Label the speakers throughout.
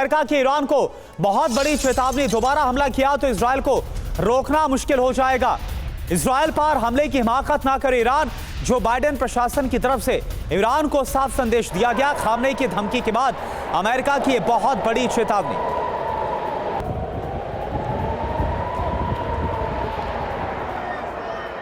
Speaker 1: America की Iran को बहुत बड़ी चेतावनी, दोबारा हमला किया तो इजरायल को रोकना मुश्किल हो जाएगा। इजरायल पर हमले की हिमाकत ना करे ईरान, जो बाइडेन प्रशासन की तरफ से ईरान को साफ संदेश दिया गया। खामनेई की धमकी के बाद अमेरिका की बहुत बड़ी चेतावनी।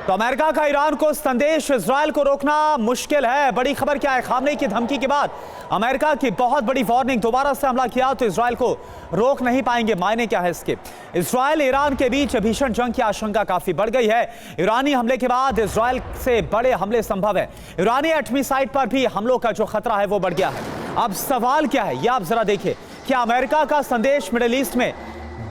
Speaker 1: तो अमेरिका का ईरान को संदेश, इजरायल को रोकना मुश्किल है। बड़ी खबर क्या है? खामनेई की धमकी के बाद अमेरिका की बहुत बड़ी वार्निंग, दोबारा से हमला किया तो इजरायल को रोक नहीं पाएंगे। मायने क्या है इसके? इजरायल ईरान के बीच भीषण जंग की आशंका काफी बढ़ गई है। ईरानी हमले के बाद इजरायल से बड़े हमले संभव है। ईरानी एटमी साइट पर भी हमलों का जो खतरा है वो बढ़ गया है। अब सवाल क्या है, यह आप जरा देखिए। क्या अमेरिका का संदेश मिडिल ईस्ट में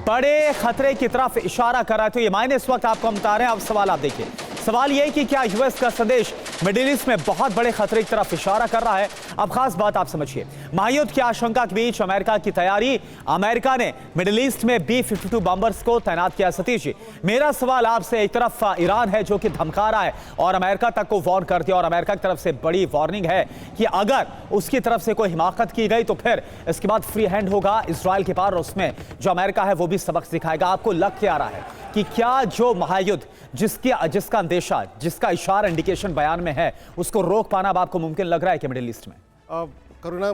Speaker 1: बड़े खतरे की तरफ इशारा कर रहा है? तो ये मायने इस वक्त आपको हम बता रहे हैं। अब सवाल आप देखिए। सवाल यह कि क्या यूएस का संदेश मिडिल ईस्ट में बहुत बड़े खतरे की तरफ इशारा कर रहा है? अब खास बात आप समझिए। महायुद्ध की आशंका के बीच अमेरिका की तैयारी। अमेरिका ने मिडिल ईस्ट में B-52 बॉम्बर्स को तैनात किया। सतीश जी, मेरा सवाल आपसे, एक तरफ ईरान है जो कि धमका रहा है और अमेरिका तक को वार्न कर दिया, और अमेरिका की तरफ से बड़ी वार्निंग है कि अगर उसकी तरफ से कोई हिमाकत की गई तो फिर इसके बाद फ्री हैंड होगा इजरायल के पार, और उसमें जो अमेरिका है वो भी सबक सिखाएगा। आपको लग क्या रहा है कि क्या जो महायुद्ध जिसका अंदेशा, जिसका इशारा, इंडिकेशन बयान में है, उसको रोक पाना अब आपको मुमकिन लग रहा है कि मिडिल ईस्ट में?
Speaker 2: करुणा,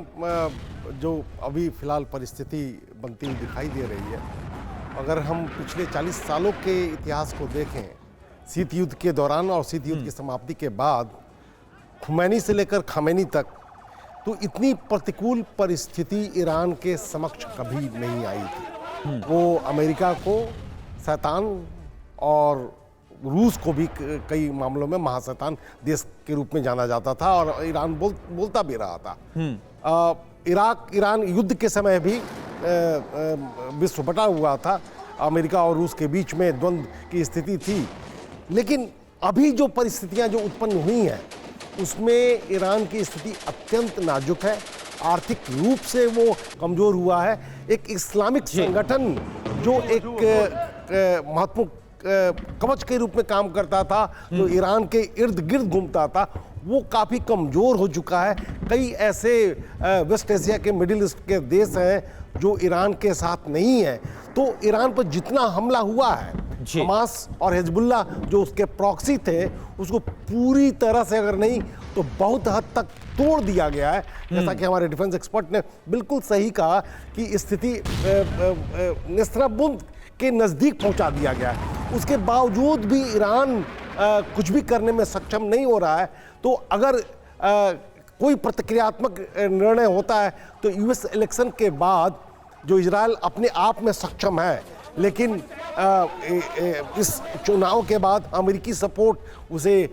Speaker 2: जो अभी फिलहाल परिस्थिति बनती हुई दिखाई दे रही है, अगर हम पिछले 40 सालों के इतिहास को देखें, शीत युद्ध के दौरान और शीत युद्ध की समाप्ति के बाद, खुमैनी से लेकर खामेनी तक, तो इतनी प्रतिकूल परिस्थिति ईरान के समक्ष कभी नहीं आई थी। वो अमेरिका को शैतान और रूस को भी कई मामलों में महाशैतान देश के रूप में जाना जाता था, और ईरान बोलता भी रहा था। इराक ईरान युद्ध के समय भी विश्व बटा हुआ था, अमेरिका और रूस के बीच में द्वंद्व की स्थिति थी। लेकिन अभी जो परिस्थितियां जो उत्पन्न हुई हैं, उसमें ईरान की स्थिति अत्यंत नाजुक है। आर्थिक रूप से वो कमजोर हुआ है। एक इस्लामिक संगठन जो एक महत्वपूर्ण कवच के रूप में काम करता था, जो ईरान के इर्द गिर्द घूमता था, वो काफ़ी कमज़ोर हो चुका है। कई ऐसे वेस्ट एशिया के, मिडिल ईस्ट के देश हैं जो ईरान के साथ नहीं है। तो ईरान पर जितना हमला हुआ है, हमास और हिजबुल्ला जो उसके प्रॉक्सी थे, उसको पूरी तरह से अगर नहीं तो बहुत हद तक तोड़ दिया गया है। जैसा कि हमारे डिफेंस एक्सपर्ट ने बिल्कुल सही कहा कि स्थिति नेस्तराबुंद के नज़दीक पहुंचा दिया गया है। उसके बावजूद भी ईरान कुछ भी करने में सक्षम नहीं हो रहा है। तो अगर कोई प्रतिक्रियात्मक निर्णय होता है तो यूएस इलेक्शन के बाद जो इजरायल अपने आप में सक्षम है, लेकिन इस चुनाव के बाद अमेरिकी सपोर्ट उसे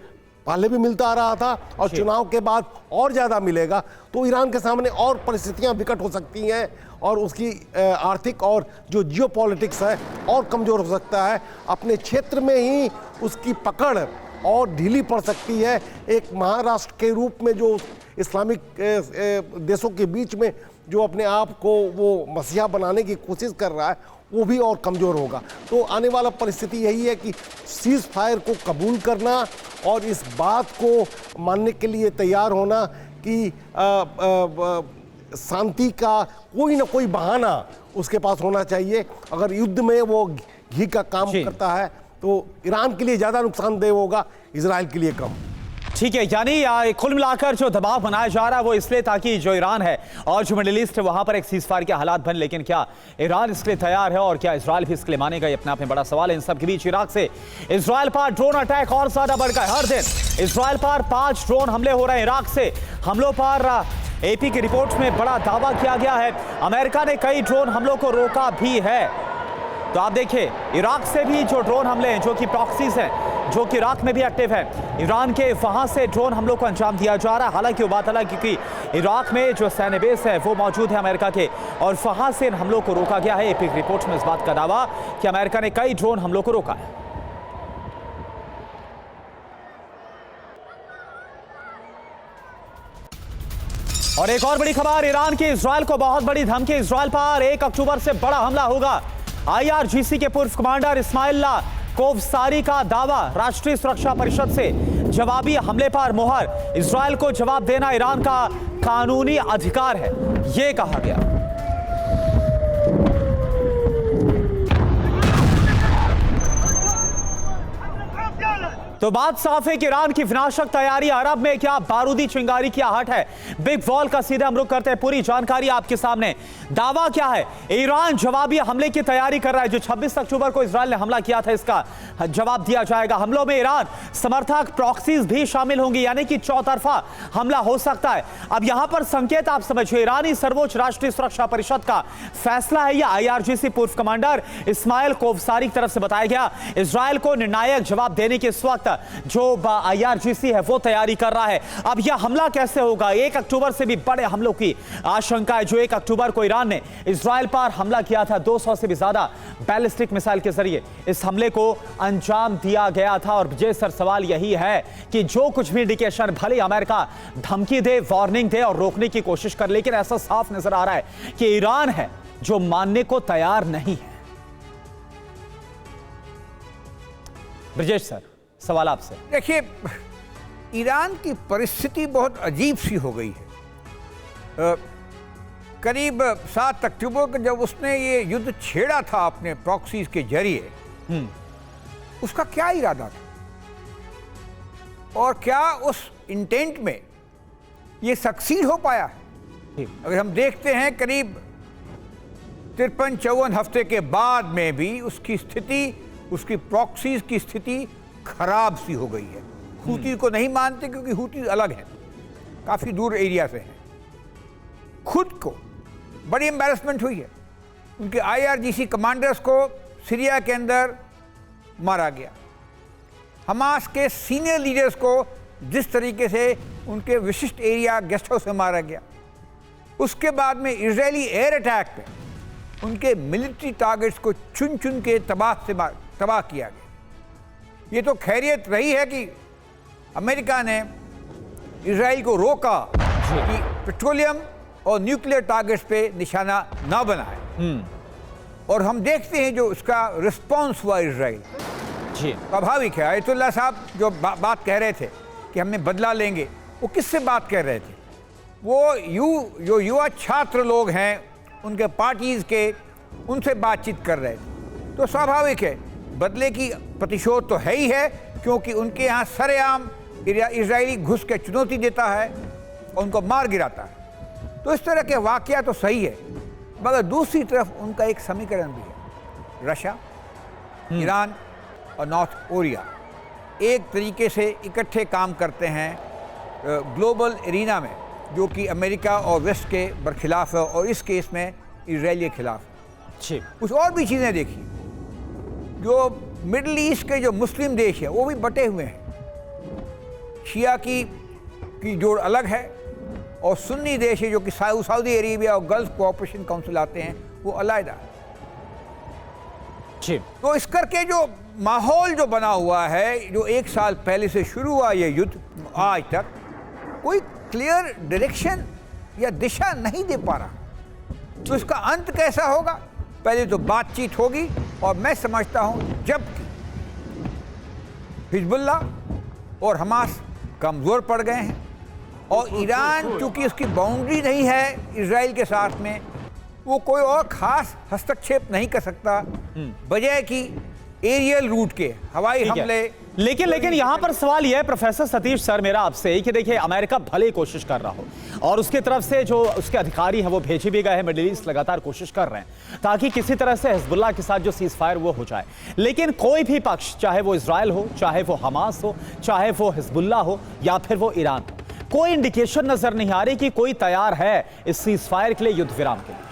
Speaker 2: पहले भी मिलता आ रहा था और चुनाव के बाद और ज़्यादा मिलेगा, तो ईरान के सामने और परिस्थितियां विकट हो सकती हैं और उसकी आर्थिक और जो जियोपॉलिटिक्स है और कमज़ोर हो सकता है। अपने क्षेत्र में ही उसकी पकड़ और ढीली पड़ सकती है। एक महाराष्ट्र के रूप में जो इस्लामिक देशों के बीच में जो अपने आप को वो मसीहा बनाने की कोशिश कर रहा है, वो भी और कमज़ोर होगा। तो आने वाला परिस्थिति यही है कि सीज़ फायर को कबूल करना और इस बात को मानने के लिए तैयार होना कि शांति का कोई ना कोई बहाना उसके पास होना चाहिए। अगर युद्ध में वो घी का काम करता है तो ईरान के लिए ज़्यादा नुकसानदेह होगा, इजराइल के लिए कम।
Speaker 1: ठीक है, यानी कुल मिलाकर जो दबाव बनाया जा रहा है वो इसलिए ताकि जो ईरान है और जो मिडिल ईस्ट है वहां पर एक सीजफायर के हालात बने। लेकिन क्या ईरान इसके लिए तैयार है और क्या इजराइल भी इसके लिए मानेगा? ये अपने आप में बड़ा सवाल है। इन सब के बीच इराक से इजराइल पर ड्रोन अटैक और ज्यादा बढ़ गए। हर दिन इजराइल पर 5 ड्रोन हमले हो रहे हैं। इराक से हमलों पर AP की रिपोर्ट में बड़ा दावा किया गया है। अमेरिका ने कई ड्रोन हमलों को रोका भी है। तो आप देखिए, इराक से भी जो ड्रोन हमले हैं, जो कि प्रॉक्सीज हैं, जो कि इराक में भी एक्टिव है, ईरान के वहां से ड्रोन हमलों को अंजाम दिया जा रहा है। हालांकि वो बात अलग, क्योंकि इराक में जो सैन्य बेस है वो मौजूद है अमेरिका के, और वहां से इन हमलों को रोका गया है। AP की रिपोर्ट में इस बात का दावा कि अमेरिका ने कई ड्रोन हमलों को रोका है। और एक और बड़ी खबर, ईरान की इजरायल को बहुत बड़ी धमकी। इजरायल पर 1 अक्टूबर से बड़ा हमला होगा। IRGC के पूर्व कमांडर इस्माइल्ला कोवसारी का दावा, राष्ट्रीय सुरक्षा परिषद से जवाबी हमले पर मुहर। इजरायल को जवाब देना ईरान का कानूनी अधिकार है, यह कहा गया। तो बात साफ है कि ईरान की विनाशक तैयारी, अरब में क्या बारूदी चिंगारी की आहट है। बिग वॉल का सीधे हम रुख करते हैं, पूरी जानकारी आपके सामने। दावा क्या है? ईरान जवाबी हमले की तैयारी कर रहा है। जो 26 अक्टूबर को इजराइल ने हमला किया था, इसका जवाब दिया जाएगा। हमलों में ईरान समर्थक प्रॉक्सीज भी शामिल होंगी, यानी कि चौतरफा हमला हो सकता है। अब यहां पर संकेत आप समझिए, ईरानी सर्वोच्च राष्ट्रीय सुरक्षा परिषद का फैसला है। यह IRGC पूर्व कमांडर इस्माइल कोवसारी की तरफ से बताया गया। इजराइल को निर्णायक जवाब देने के इस वक्त जो IRGC है वो तैयारी कर रहा है। अब यह हमला कैसे होगा? 1 अक्टूबर से भी बड़े हमलों की आशंका है। जो 1 अक्टूबर को ईरान ने इजराइल पर हमला किया था, 200 से भी ज्यादा बैलिस्टिक मिसाइल के जरिए इस हमले को अंजाम दिया गया था। और विजय सर, सवाल यही है कि जो कुछ भी इंडिकेशन, भले अमेरिका धमकी दे, वार्निंग दे और रोकने की कोशिश कर, लेकिन ऐसा साफ नजर आ रहा है कि ईरान है जो मानने को तैयार नहीं है। ब्रजेश सर, सवाल आपसे।
Speaker 3: देखिए, ईरान की परिस्थिति बहुत अजीब सी हो गई है। करीब 7 अक्टूबर को जब उसने ये युद्ध छेड़ा था अपने प्रॉक्सीज के जरिए, उसका क्या इरादा था और क्या उस इंटेंट में ये सक्सीड हो पाया है? अगर हम देखते हैं करीब 53-54 हफ्ते के बाद में भी उसकी स्थिति, उसकी प्रॉक्सीज की स्थिति खराब सी हो गई है। हूती को नहीं मानते क्योंकि हूती अलग है, काफी दूर एरिया से हैं। खुद को बड़ी एम्बैरेसमेंट हुई है। उनके IRGC कमांडर्स को सीरिया के अंदर मारा गया। हमास के सीनियर लीडर्स को जिस तरीके से उनके विशिष्ट एरिया गेस्ट हाउस में मारा गया, उसके बाद में इजरायली एयर अटैक पे उनके मिलिट्री टारगेट्स को चुन चुन के तबाह किया गया। ये तो खैरियत रही है कि अमेरिका ने इजराइल को रोका कि पेट्रोलियम और न्यूक्लियर टारगेट्स पे निशाना ना बनाए। और हम देखते हैं जो उसका रिस्पॉन्स हुआ इजराइल,
Speaker 1: जी
Speaker 3: स्वाभाविक है। आयतुल्लाह साहब जो बात कह रहे थे कि हमने बदला लेंगे, वो किससे बात कर रहे थे? वो जो युवा छात्र लोग हैं उनके पार्टीज के, उनसे बातचीत कर रहे थे। तो स्वाभाविक है, बदले की प्रतिशोध तो है ही है, क्योंकि उनके यहाँ सरेआम इजरायली घुस के चुनौती देता है और उनको मार गिराता है। तो इस तरह के वाकया तो सही है, मगर दूसरी तरफ उनका एक समीकरण भी है। रशिया, ईरान और नॉर्थ कोरिया एक तरीके से इकट्ठे काम करते हैं ग्लोबल एरिना में, जो कि अमेरिका और वेस्ट के बरखिलाफ है और इस केस में इजराइल के खिलाफ है। कुछ और भी चीज़ें देखी, जो मिडल ईस्ट के जो मुस्लिम देश हैं वो भी बटे हुए हैं। शिया की जोड़ अलग है और सुन्नी देश है जो कि सऊदी अरेबिया और गल्फ कोऑपरेशन काउंसिल आते हैं, वो अलग है। तो इस करके जो माहौल जो बना हुआ है, जो 1 साल पहले से शुरू हुआ ये युद्ध, आज तक कोई क्लियर डायरेक्शन या दिशा नहीं दे पा रहा। तो इसका अंत कैसा होगा? पहले तो बातचीत होगी, और मैं समझता हूं जबकि हिजबुल्लाह और हमास कमज़ोर पड़ गए हैं और ईरान चूंकि उसकी बाउंड्री नहीं है इजराइल के साथ में, वो कोई और ख़ास हस्तक्षेप नहीं कर सकता बजाय कि एरियल रूट के हवाई हमले।
Speaker 1: लेकिन यहां पर सवाल यह है प्रोफेसर सतीश सर मेरा आपसे कि देखिए, अमेरिका भले ही कोशिश कर रहा हो और उसकी तरफ से जो उसके अधिकारी हैं वो भेजे भी गए हैं, मिडिल ईस्ट लगातार कोशिश कर रहे हैं ताकि किसी तरह से हिजबुल्लाह के साथ जो सीज फायर वो हो जाए। लेकिन कोई भी पक्ष, चाहे वो इजराइल हो, चाहे वो हमास हो, चाहे वो हिजबुल्लाह हो या फिर वो ईरान हो, कोई इंडिकेशन नजर नहीं आ रही कि कोई तैयार है इस सीज फायर के लिए, युद्ध विराम के लिए।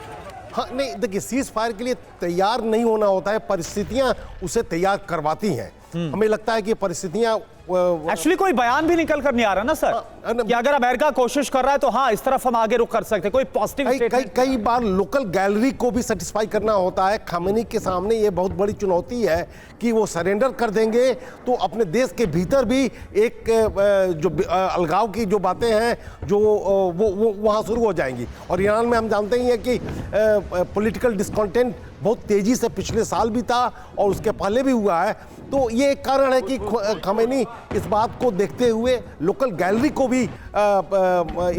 Speaker 2: हाँ, नहीं देखिए, सीज फायर के लिए तैयार नहीं होना होता है, परिस्थितियां उसे तैयार करवाती हैं। हमें लगता है कि परिस्थितियां
Speaker 1: एक्चुअली कोई बयान भी निकल कर नहीं आ रहा ना सर कि अगर अमेरिका कोशिश कर रहा है तो हाँ इस तरफ हम आगे रुक कर सकते हैं, कोई पॉजिटिव।
Speaker 2: कई बार लोकल गैलरी को भी सेटिस्फाई करना होता है। खामेनी के सामने ये बहुत बड़ी चुनौती है कि वो सरेंडर कर देंगे तो अपने देश के भीतर भी एक जो अलगाव की जो बातें हैं जो वो वहाँ शुरू हो जाएंगी। और ईरान में हम जानते ही हैं कि पॉलिटिकल डिस्कॉन्टेंट बहुत तेजी से पिछले साल भी था और उसके पहले भी हुआ है। तो ये एक कारण है कि खामेनी इस बात को देखते हुए लोकल गैलरी को भी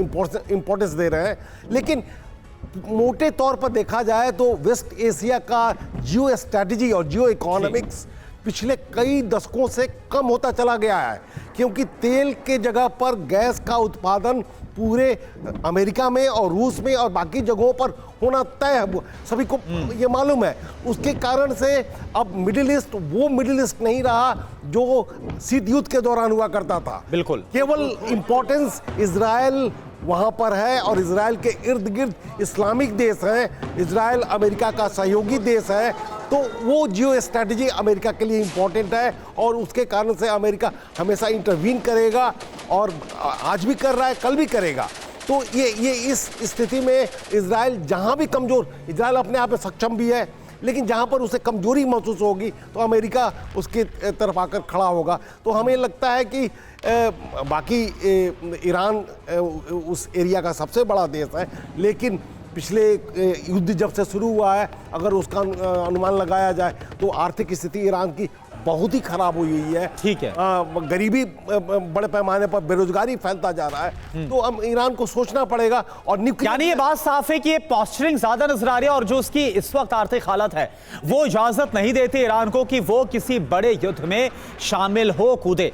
Speaker 2: इम्पोर्टेंस दे रहे हैं। लेकिन मोटे तौर पर देखा जाए तो वेस्ट एशिया का जियो स्ट्रैटेजी और जियो इकोनॉमिक्स पिछले कई दशकों से कम होता चला गया है, क्योंकि तेल के जगह पर गैस का उत्पादन पूरे अमेरिका में और रूस में और बाकी जगहों पर होना तय है, सभी को ये मालूम है। उसके कारण से अब मिडिल ईस्ट वो मिडिल ईस्ट नहीं रहा जो शीत युद्ध के दौरान हुआ करता था।
Speaker 1: बिल्कुल।
Speaker 2: केवल इंपॉर्टेंस इजराइल वहां पर है और इजराइल के इर्द गिर्द इस्लामिक देश हैं, इजराइल अमेरिका का सहयोगी देश है, तो वो जियो स्ट्रैटेजी अमेरिका के लिए इंपॉर्टेंट है और उसके कारण से अमेरिका हमेशा इंटरवीन करेगा और आज भी कर रहा है, कल भी करेगा। तो ये इस स्थिति में इजराइल जहां भी कमजोर, इजराइल अपने आप में सक्षम भी है, लेकिन जहां पर उसे कमजोरी महसूस होगी तो अमेरिका उसके तरफ आकर खड़ा होगा। तो हमें लगता है कि बाकी ईरान उस एरिया का सबसे बड़ा देश है, लेकिन पिछले युद्ध जब से शुरू हुआ है, अगर उसका अनुमान लगाया जाए तो आर्थिक स्थिति ईरान की बहुत ही खराब हुई है।
Speaker 1: ठीक है।
Speaker 2: गरीबी बड़े पैमाने पर, बेरोजगारी फैलता जा रहा है, तो अब ईरान को सोचना पड़ेगा। और
Speaker 1: यानी ये बात साफ है कि ये पॉस्चरिंग ज्यादा नजर आ रही है और जो उसकी इस वक्त आर्थिक हालत है वो इजाजत नहीं देती ईरान को कि वो किसी बड़े युद्ध में शामिल हो कूदे।